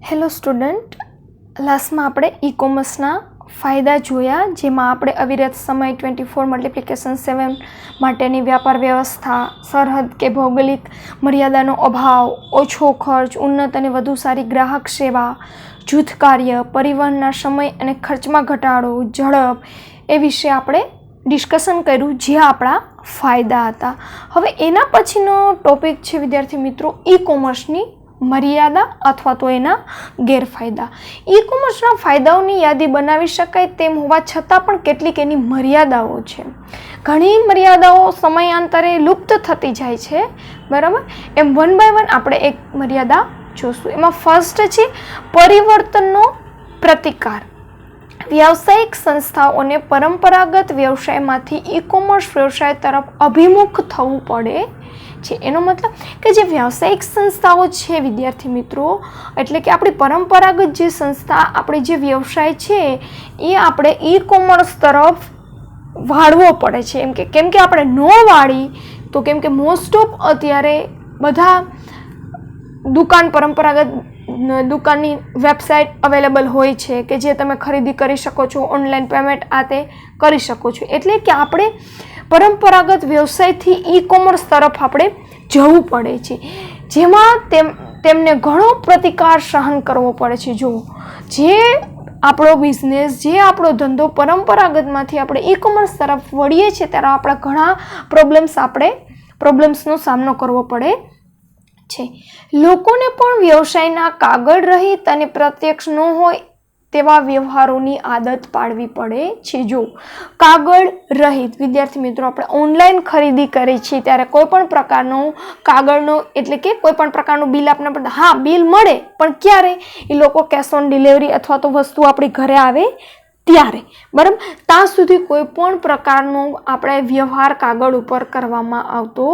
Hello student, લાસ્ટમાં આપણે ઈ કોમર્સના ફાયદા જોયા, જેમાં આપણે અવિરત સમય 24 મલ્ટિપ્લિકેશન 7 માટેની વ્યાપાર વ્યવસ્થા, સરહદ કે ભૌગોલિક મર્યાદાનો અભાવ, ઓછો ખર્ચ, ઉન્નત અને વધુ સારી ગ્રાહક સેવા, જૂથ કાર્ય, પરિવહનના સમય અને ખર્ચમાં ઘટાડો, ઝડપ એ વિશે આપણે ડિસ્કશન કર્યું, જે આપણા ફાયદા હતા. હવે એના પછીનો ટોપિક છે વિદ્યાર્થી મિત્રો ઈ કોમર્સની મર્યાદા અથવા તો એના ગેરફાયદા. ઈ કોમર્સના ફાયદાઓની યાદી બનાવી શકાય તેમ હોવા છતાં પણ કેટલીક એની મર્યાદાઓ છે. ઘણી મર્યાદાઓ સમયાંતરે લુપ્ત થતી જાય છે, બરાબર. એમ વન બાય વન આપણે એક મર્યાદા જોશું. એમાં ફર્સ્ટ છે પરિવર્તનનો પ્રતિકાર. વ્યાવસાયિક સંસ્થાઓને પરંપરાગત વ્યવસાયમાંથી ઈ કોમર્સ વ્યવસાય તરફ અભિમુખ થવું પડે છે. એનો મતલબ કે જે વ્યાવસાયિક સંસ્થાઓ છે વિદ્યાર્થી મિત્રો, એટલે કે આપણી પરંપરાગત જે સંસ્થા, આપણે જે વ્યવસાય છે એ આપણે ઈ કોમર્સ તરફ વાળવો પડે છે. કેમ કે આપણે ન વાળી તો કેમ કે મોસ્ટ ઓફ અત્યારે બધા પરંપરાગત દુકાનની વેબસાઇટ અવેલેબલ હોય છે કે જે તમે ખરીદી કરી શકો છો, ઓનલાઈન પેમેન્ટ આ તે કરી શકો છો. એટલે કે આપણે પરંપરાગત વ્યવસાયથી ઈ કોમર્સ તરફ આપણે જવું પડે છે, જેમાં તેમને ઘણો પ્રતિકાર સહન કરવો પડે છે. જો જે આપણો બિઝનેસ, જે આપણો ધંધો પરંપરાગતમાંથી આપણે ઈ કોમર્સ તરફ વળીએ છીએ ત્યારે આપણા ઘણા પ્રોબ્લેમ્સનો સામનો કરવો પડે છે. લોકોને પણ વ્યવસાયના કાગળ રહિત અને પ્રત્યક્ષ ન હોય તેવા વ્યવહારોની આદત પાડવી પડે છે. જો કાગળ રહિત વિદ્યાર્થી મિત્રો, આપણે ઓનલાઈન ખરીદી કરી છીએ ત્યારે કોઈ પણ પ્રકારનો કાગળનો, એટલે કે કોઈ પણ પ્રકારનું બિલ આપણે, હા બિલ મળે પણ ક્યારે, એ લોકો કેશ ઓન ડિલિવરી અથવા તો વસ્તુ આપણી ઘરે આવે ત્યારે, બરાબર. ત્યાં સુધી કોઈ પણ પ્રકારનો આપણે વ્યવહાર કાગળ ઉપર કરવામાં આવતો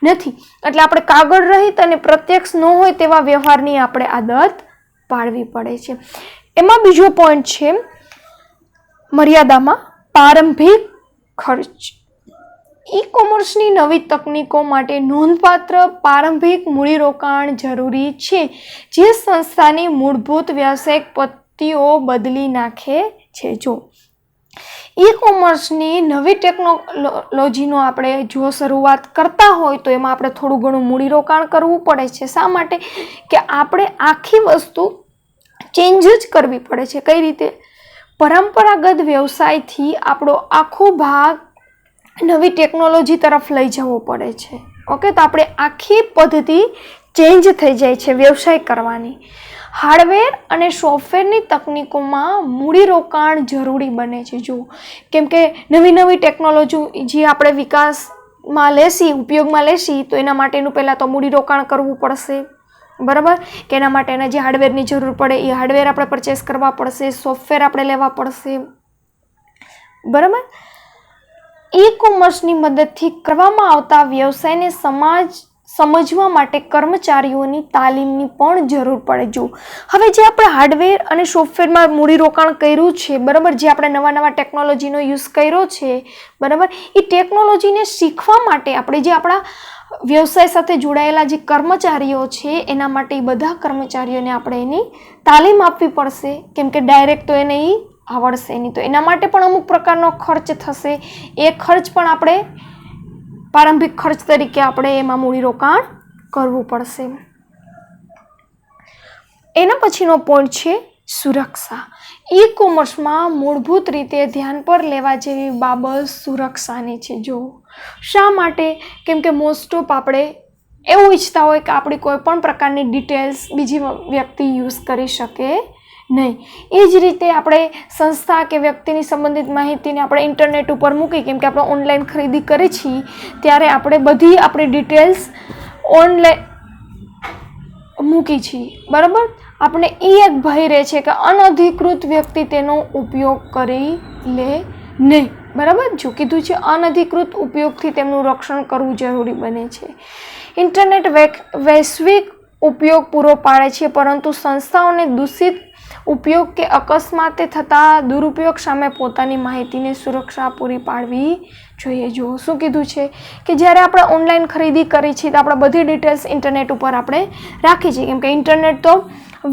નથી. એટલે આપણે કાગળ રહિત અને પ્રત્યક્ષ ન હોય તેવા વ્યવહારની આપણે આદત પાડવી પડે છે. એમાં બીજો પોઈન્ટ છે મર્યાદામાં પ્રારંભિક ખર્ચ. ઈ કોમર્સની નવી તકનીકો માટે નોંધપાત્ર પ્રારંભિક મૂડીરોકાણ જરૂરી છે, જે સંસ્થાની મૂળભૂત વ્યાવસાયિક પદ્ધતિઓ બદલી નાખે છે. જો ઈ કોમર્સની નવી ટેકનોલોજીનો આપણે જો શરૂઆત કરતા હોય તો એમાં આપણે થોડું ઘણું મૂડીરોકાણ કરવું પડે છે. શા માટે? કે આપણે આખી વસ્તુ ચેન્જ જ કરવી પડે છે. કઈ રીતે? પરંપરાગત વ્યવસાયથી આપણો આખો ભાગ નવી ટેકનોલોજી તરફ લઈ જવો પડે છે. ઓકે, તો આપણે આખી પદ્ધતિ ચેન્જ થઈ જાય છે વ્યવસાય કરવાની. હાર્ડવેર અને સોફ્ટવેરની તકનીકોમાં મૂડીરોકાણ જરૂરી બને છે. જો કેમ કે નવી ટેકનોલોજી જે આપણે વિકાસમાં લેશી, ઉપયોગમાં લેશી, તો એના માટેનું પહેલાં તો મૂડીરોકાણ કરવું પડશે, બરાબર. કે એના માટેના જે હાર્ડવેરની જરૂર પડે એ હાર્ડવેર આપણે પરચેસ કરવા પડશે, સોફ્ટવેર આપણે લેવા પડશે, બરાબર. ઈ કોમર્સની મદદથી કરવામાં આવતા વ્યવસાયને સમજવા માટે કર્મચારીઓની તાલીમની પણ જરૂર પડે. જો હવે જે આપણે હાર્ડવેર અને સોફ્ટવેરમાં મૂડીરોકાણ કર્યું છે, બરાબર, જે આપણે નવા ટેકનોલોજીનો યુઝ કર્યો છે, બરાબર, એ ટેકનોલોજીને શીખવા માટે આપણે જે આપણા વ્યવસાય સાથે જોડાયેલા જે કર્મચારીઓ છે એના માટે બધા કર્મચારીઓને આપણે એની તાલીમ આપવી પડશે. કેમ કે ડાયરેક્ટ તો એને આવડશે નહીં, તો એના માટે પણ અમુક પ્રકારનો ખર્ચ થશે. એ ખર્ચ પણ આપણે પ્રારંભિક ખર્ચ તરીકે આપણે એમાં મૂડીરોકાણ કરવું પડશે. એના પછીનો પોઈન્ટ છે સુરક્ષા. ઈ કોમર્સમાં મૂળભૂત રીતે ધ્યાન પર લેવા જેવી બાબત સુરક્ષાની છે. જો શા માટે? કેમ કે મોસ્ટ ઓફ આપણે એવું ઈચ્છતા હોય કે આપણી કોઈ પણ પ્રકારની ડિટેલ્સ બીજી વ્યક્તિ યુઝ કરી શકે નહીં. એ જ રીતે આપણે સંસ્થા કે વ્યક્તિની સંબંધિત માહિતીને આપણે ઇન્ટરનેટ ઉપર મૂકી, કેમ કે આપણે ઓનલાઈન ખરીદી કરી છીએ ત્યારે આપણે બધી આપણી ડિટેલ્સ ઓનલાઈન મૂકી છીએ, બરાબર. આપણે એ એક ભય રહે છે કે અનધિકૃત વ્યક્તિ તેનો ઉપયોગ કરી લે નહીં, બરાબર. જો કીધું છે અનધિકૃત ઉપયોગથી તેમનું રક્ષણ કરવું જરૂરી બને છે. ઇન્ટરનેટ વૈશ્વિક ઉપયોગ પૂરો પાડે છે, પરંતુ સંસ્થાઓને દૂષિત ઉપયોગ કે અકસ્માતે થતા દુરુપયોગ સામે પોતાની માહિતીની સુરક્ષા પૂરી પાડવી જોઈએ. જુઓ શું કીધું છે કે જ્યારે આપણે ઓનલાઈન ખરીદી કરી છે તો આપણે બધી ડિટેલ્સ ઇન્ટરનેટ ઉપર આપણે રાખી છીએ, કેમ કે ઇન્ટરનેટ તો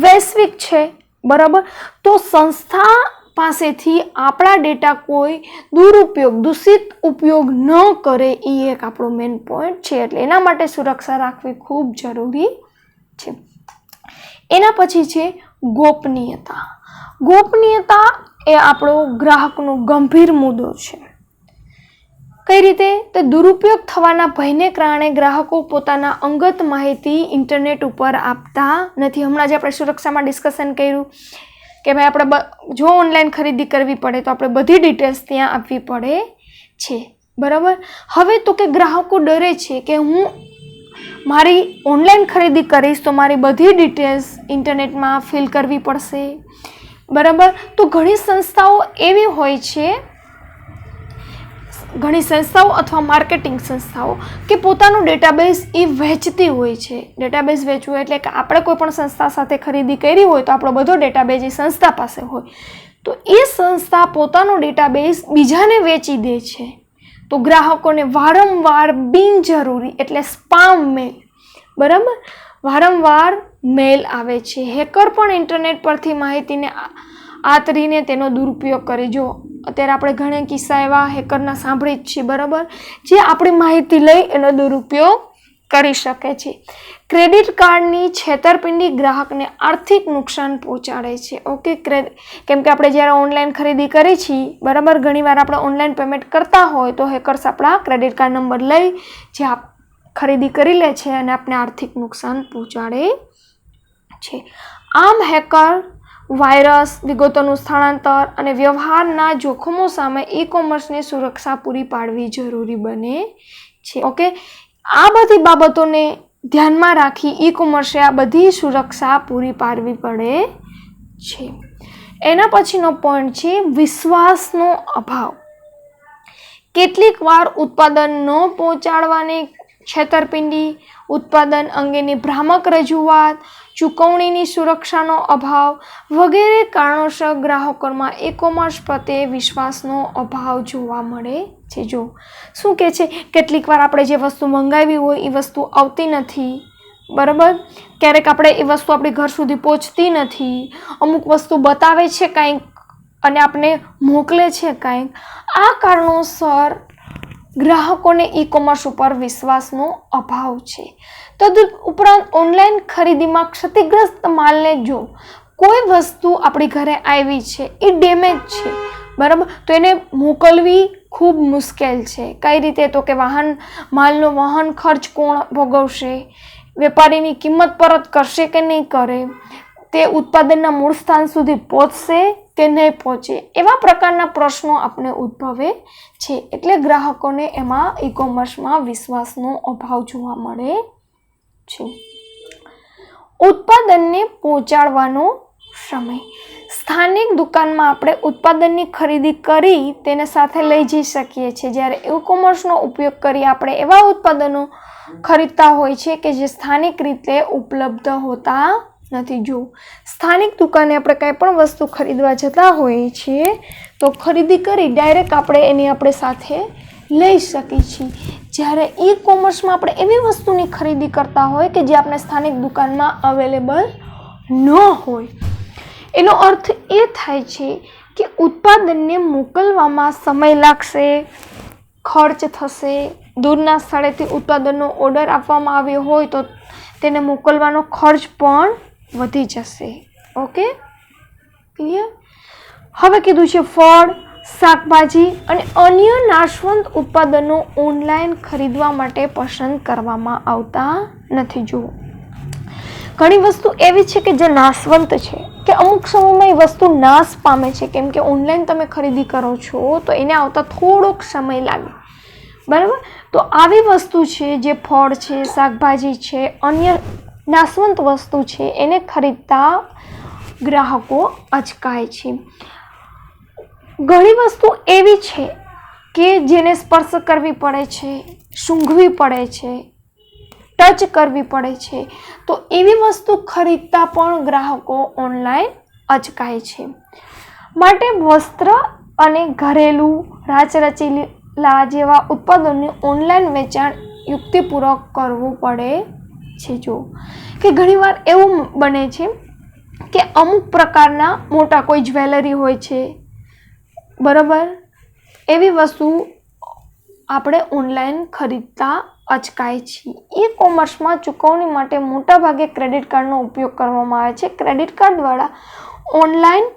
વૈશ્વિક છે, બરાબર. તો સંસ્થા પાસેથી આપણા ડેટા કોઈ દુરુપયોગ, દૂષિત ઉપયોગ ન કરે એ એક આપણો મેઇન પોઈન્ટ છે. એટલે એના માટે સુરક્ષા રાખવી ખૂબ જરૂરી છે. એના પછી છે ગોપનીયતા. ગોપનીયતા એ આપણો ગ્રાહકનો ગંભીર મુદ્દો છે. કઈ રીતે? તો દુરુપયોગ થવાના ભયને કારણે ગ્રાહકો પોતાના અંગત માહિતી ઇન્ટરનેટ ઉપર આપતા નથી. હમણાં જ આપણે સુરક્ષામાં ડિસ્કશન કર્યું કે ભાઈ આપણે જો ઓનલાઈન ખરીદી કરવી પડે તો આપણે બધી ડિટેલ્સ ત્યાં આપવી પડે છે, બરાબર. હવે તો કે ગ્રાહકો ડરે છે કે હું મારી ઓનલાઈન ખરીદી કરીશ તો મારી બધી ડિટેલ્સ ઇન્ટરનેટમાં ફિલ કરવી પડશે, બરાબર. તો ઘણી સંસ્થાઓ એવી હોય છે, ઘણી સંસ્થાઓ અથવા માર્કેટિંગ સંસ્થાઓ કે પોતાનું ડેટાબેઝ એ વહેંચતી હોય છે. ડેટાબેઝ વેચવું એટલે કે આપણે કોઈ પણ સંસ્થા સાથે ખરીદી કરી હોય તો આપણો બધો ડેટાબેઝ એ સંસ્થા પાસે હોય, તો એ સંસ્થા પોતાનો ડેટાબેઝ બીજાને વેચી દે છે. તો ગ્રાહકોને વારંવાર બિનજરૂરી એટલે સ્પામ મેલ, બરાબર, વારંવાર મેલ આવે છે. હેકર પણ ઇન્ટરનેટ પરથી માહિતીને આતરીને તેનો દુરુપયોગ કરે. જો અત્યારે આપણે ઘણા કિસ્સા એવા હેકરના સાંભળી જ છીએ, બરાબર, જે આપણી માહિતી લઈ એનો દુરુપયોગ કરી શકે છે. ક્રેડિટ કાર્ડની છેતરપિંડી ગ્રાહકને આર્થિક નુકસાન પહોંચાડે છે. ઓકે, કેમ કે આપણે જ્યારે ઓનલાઈન ખરીદી કરી છીએ, બરાબર, ઘણીવાર આપણે ઓનલાઈન પેમેન્ટ કરતા હોય તો હેકર્સ આપણા ક્રેડિટ કાર્ડ નંબર લઈ જે ખરીદી કરી લે છે અને આપણે આર્થિક નુકસાન પહોંચાડે છે. આમ હેકર વાયરસ, વિગતોનું સ્થળાંતર અને વ્યવહારના જોખમો સામે ઈ કોમર્સની સુરક્ષા પૂરી પાડવી જરૂરી બને છે. ઓકે, આ બધી બાબતોને ધ્યાનમાં રાખી ઈ કોમર્સે આ બધી સુરક્ષા પૂરી પાડવી પડે છે. એના પછીનો પોઈન્ટ છે વિશ્વાસનો અભાવ. કેટલીક વાર ઉત્પાદન ન પહોંચાડવાની છેતરપિંડી, ઉત્પાદન અંગેની ભ્રામક રજૂઆત, ચૂકવણીની સુરક્ષાનો અભાવ વગેરે કારણોસર ગ્રાહકોમાં ઈ કોમર્સ પ્રત્યે વિશ્વાસનો અભાવ જોવા મળે છે. જો શું કહે છે, કેટલીક વાર આપણે જે વસ્તુ મંગાવી હોય એ વસ્તુ આવતી નથી, બરાબર. ક્યારેક આપણે એ વસ્તુ આપણી ઘર સુધી પહોંચતી નથી, અમુક વસ્તુ બતાવે છે કાંઈક અને આપણે મોકલે છે કાંઈક. આ કારણોસર ગ્રાહકોને ઈ કોમર્સ ઉપર વિશ્વાસનો અભાવ છે. તદ ઉપરાંત ઓનલાઈન ખરીદીમાં ક્ષતિગ્રસ્ત માલને જો કોઈ વસ્તુ આપણી ઘરે આવી છે એ ડેમેજ છે, બરાબર, તો એને મોકલવી ખૂબ મુશ્કેલ છે. કઈ રીતે? તો કે માલનો વહન ખર્ચ કોણ ભોગવશે, વેપારીની કિંમત પરત કરશે કે નહીં કરે, તે ઉત્પાદનના મૂળ સ્થાન સુધી પહોંચશે કે નહીં પહોંચે, એવા પ્રકારના પ્રશ્નો આપણે ઉદ્ભવે છે. એટલે ગ્રાહકોને એમાં ઈ કોમર્સમાં વિશ્વાસનો અભાવ જોવા મળે છે. ઉત્પાદનને પહોંચાડવાનો સમય. સ્થાનિક દુકાનમાં આપણે ઉત્પાદનની ખરીદી કરી તેને સાથે લઈ જઈ શકીએ છીએ, જ્યારે ઈ કોમર્સનો ઉપયોગ કરી આપણે એવા ઉત્પાદનો ખરીદતા હોય છે કે જે સ્થાનિક રીતે ઉપલબ્ધ હોતા નથી. જો સ્થાનિક દુકાને આપણે કાંઈ પણ વસ્તુ ખરીદવા જતા હોઈએ છીએ તો ખરીદી કરી ડાયરેક્ટ આપણે સાથે લઈ શકીએ છીએ, જ્યારે ઈ કોમર્સમાં આપણે એવી વસ્તુની ખરીદી કરતા હોય કે જે આપણે સ્થાનિક દુકાનમાં અવેલેબલ ન હોય. એનો અર્થ એ થાય છે કે ઉત્પાદનને મોકલવામાં સમય લાગશે, ખર્ચ થશે. દૂરના સ્થળેથી ઉત્પાદનનો ઓર્ડર આપવામાં આવ્યો હોય તો તેને મોકલવાનો ખર્ચ પણ વધી જશે. Okay, clear? હવે કીધું છે ફળ, શાકભાજી અને અન્ય નાશવંત ઉત્પાદનો ઓનલાઈન ખરીદવા માટે પસંદ કરવામાં આવતા નથી. જુઓ, ઘણી વસ્તુ એવી છે કે જે નાશવંત છે કે અમુક સમયમાં એ વસ્તુ નાશ પામે છે, કેમ કે ઓનલાઈન તમે ખરીદી કરો છો તો એને આવતા થોડોક સમય લાગે, બરાબર. તો આવી વસ્તુ છે જે ફળ છે, શાકભાજી છે, અન્ય નાશવંત વસ્તુ છે, એને ખરીદતા ગ્રાહકો અચકાય છે. ઘણી વસ્તુ એવી છે કે જેને સ્પર્શ કરવી પડે છે, સૂંઘવી પડે છે, ટચ કરવી પડે છે, તો એવી વસ્તુ ખરીદતા પણ ગ્રાહકો ઓનલાઈન અચકાય છે. માટે વસ્ત્ર અને ઘરેલું જેવા ઉત્પાદનોનું ઓનલાઈન વેચાણ યુક્તિપૂર્વક કરવું પડે છે. જો કે ઘણીવાર એવું બને છે કે અમુક પ્રકારના મોટા કોઈ જ્વેલરી હોય છે, બરાબર, એવી વસ્તુ આપણે ઓનલાઈન ખરીદતા અચકાય છે. ઈ કોમર્સમાં ચૂકવણી માટે મોટાભાગે ક્રેડિટ કાર્ડનો ઉપયોગ કરવામાં આવે છે. ક્રેડિટ કાર્ડ દ્વારા ઓનલાઈન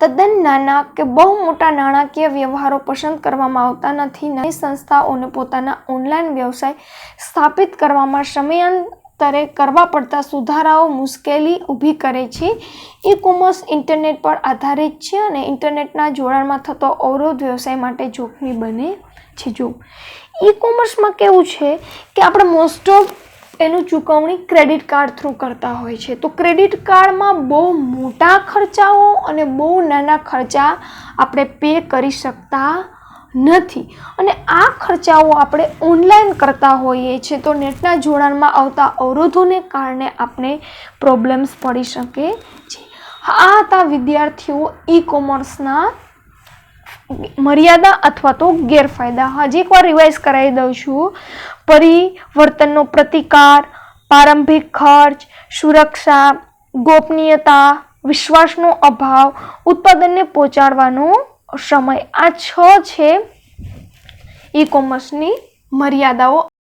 તદ્દન નાના કે બહુ મોટા નાણાકીય વ્યવહારો પસંદ કરવામાં આવતા નથી. નાની સંસ્થાઓને પોતાના ઓનલાઈન વ્યવસાય સ્થાપિત કરવામાં સમયાંતરે કરવા પડતા સુધારાઓ મુશ્કેલી ઊભી કરે છે. ઈ કોમર્સ ઇન્ટરનેટ પર આધારિત છે અને ઇન્ટરનેટના જોડાણમાં થતો અવરોધ વ્યવસાય માટે જોખમી બને છે. જો ઈ કોમર્સમાં કેવું છે કે આપણે મોસ્ટ ઓફ એનું ચૂકવણી ક્રેડિટ કાર્ડ થ્રુ કરતા હોય છે. તો ક્રેડિટ કાર્ડમાં બહુ મોટા ખર્ચાઓ અને બહુ નાના ખર્ચા આપણે પે કરી શકતા નથી અને આ ખર્ચાઓ આપણે ઓનલાઈન કરતા હોઈએ છીએ. તો નેટના જોડાણમાં આવતા અવરોધોને કારણે આપણે પ્રોબ્લેમ્સ પડી શકે છે. આ હતા વિદ્યાર્થીઓ ઈ કોમર્સના મર્યાદા અથવા તો ગેરફાયદા. હજી એકવાર રિવાઇઝ કરાવી દઉં છું. પરિવર્તનનો પ્રતિકાર, પ્રારંભિક ખર્ચ, સુરક્ષા, ગોપનીયતા, વિશ્વાસનો અભાવ, ઉત્પાદનને પહોંચાડવાનો સમય, આ 6 છે ઈ કોમર્સની મર્યાદાઓ